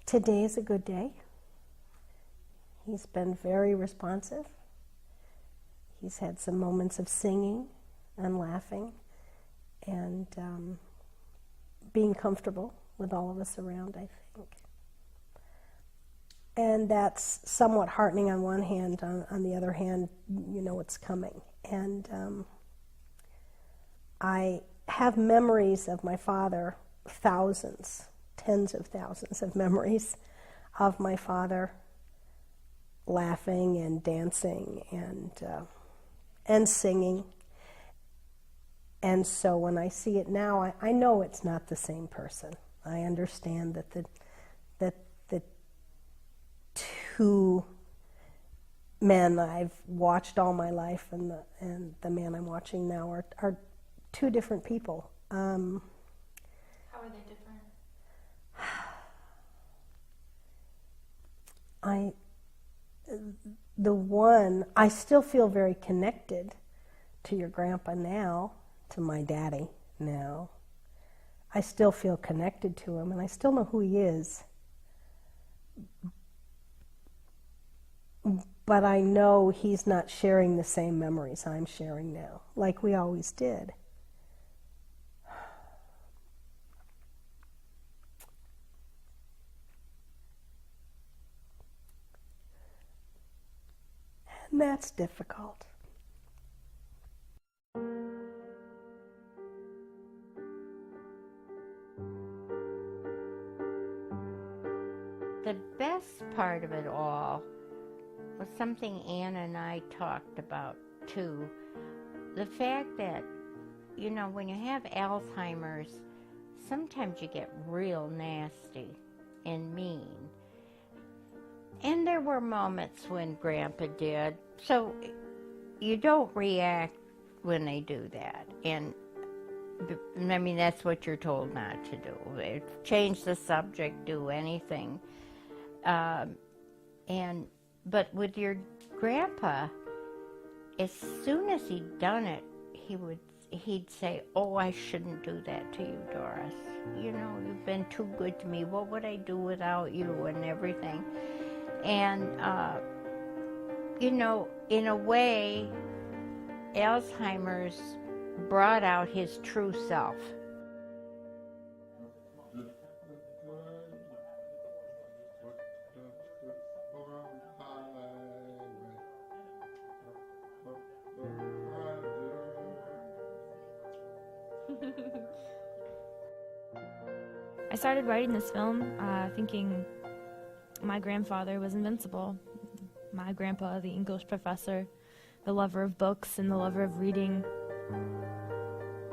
Today is a good day. He's been very responsive. He's had some moments of singing and laughing and being comfortable with all of us around, I think. And that's somewhat heartening on one hand. On the other hand, you know what's coming. And I have memories of my father, thousands, tens of thousands of memories of my father laughing and dancing and singing. And so when I see it now, I know it's not the same person. I understand that the two men I've watched all my life and the man I'm watching now are two different people. How are they different? I still feel very connected to your grandpa now, to my daddy now. I still feel connected to him, and I still know who he is. But I know he's not sharing the same memories I'm sharing now, like we always did. And that's difficult. The best part of it all was something Ann and I talked about too. The fact that, you know, when you have Alzheimer's, sometimes you get real nasty and mean. And there were moments when Grandpa did. So you don't react when they do that. And I mean, that's what you're told not to do. Change the subject, do anything. But with your grandpa, as soon as he'd done it, he'd say, "Oh, I shouldn't do that to you, Doris. You know, you've been too good to me. What would I do without you?" and everything. And, you know, in a way, Alzheimer's brought out his true self. I started writing this film thinking my grandfather was invincible. My grandpa, the English professor, the lover of books and the lover of reading.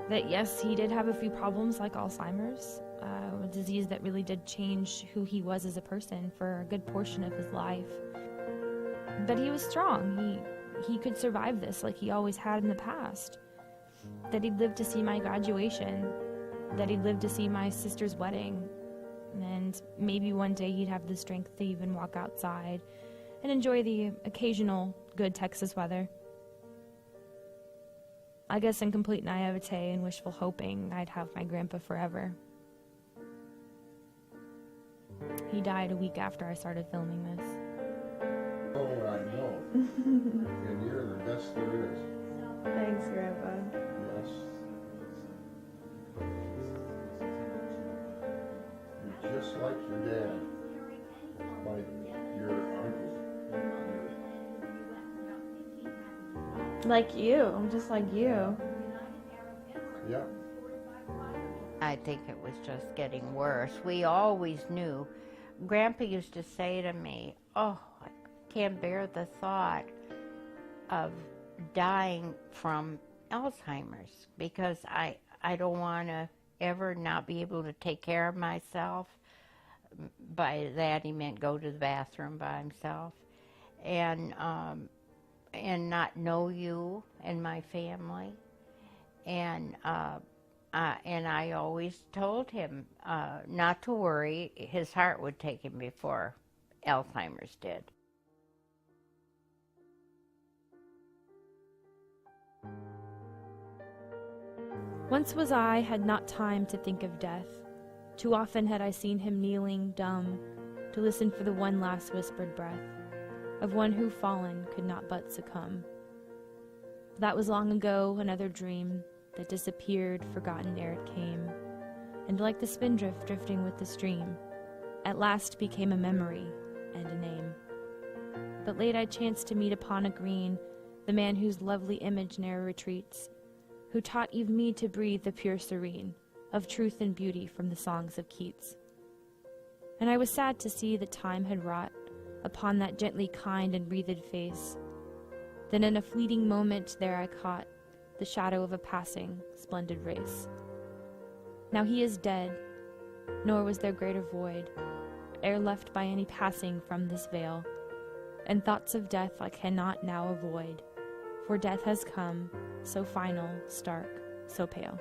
That yes, he did have a few problems like Alzheimer's, a disease that really did change who he was as a person for a good portion of his life. But he was strong. He could survive this like he always had in the past. That he'd live to see my graduation, that he'd live to see my sister's wedding, and maybe one day he'd have the strength to even walk outside and enjoy the occasional good Texas weather. I guess in complete naivete and wishful hoping, I'd have my grandpa forever. He died a week after I started filming this. Oh, I know. And you're the best there is. Thanks, Grandpa. Yes. You're just like your dad. Like your uncle. Like you. I'm just like you. Yeah. I think it was just getting worse. We always knew. Grandpa used to say to me, "Oh, I can't bear the thought of dying from Alzheimer's because I don't want to ever not be able to take care of myself." By that he meant go to the bathroom by himself, and not know you and my family, and I always told him not to worry. His heart would take him before Alzheimer's did. Once was I had not time to think of death. Too often had I seen him kneeling, dumb, to listen for the one last whispered breath of one who fallen could not but succumb. That was long ago, another dream that disappeared, forgotten ere it came, and like the spindrift drifting with the stream, at last became a memory and a name. But late I chanced to meet upon a green the man whose lovely image ne'er retreats, who taught Eve me to breathe the pure serene of truth and beauty from the songs of Keats. And I was sad to see that time had wrought upon that gently kind and wreathed face. Then in a fleeting moment there I caught the shadow of a passing, splendid race. Now he is dead, nor was there greater void ere left by any passing from this vale, and thoughts of death I cannot now avoid, for death has come, so final, stark, so pale.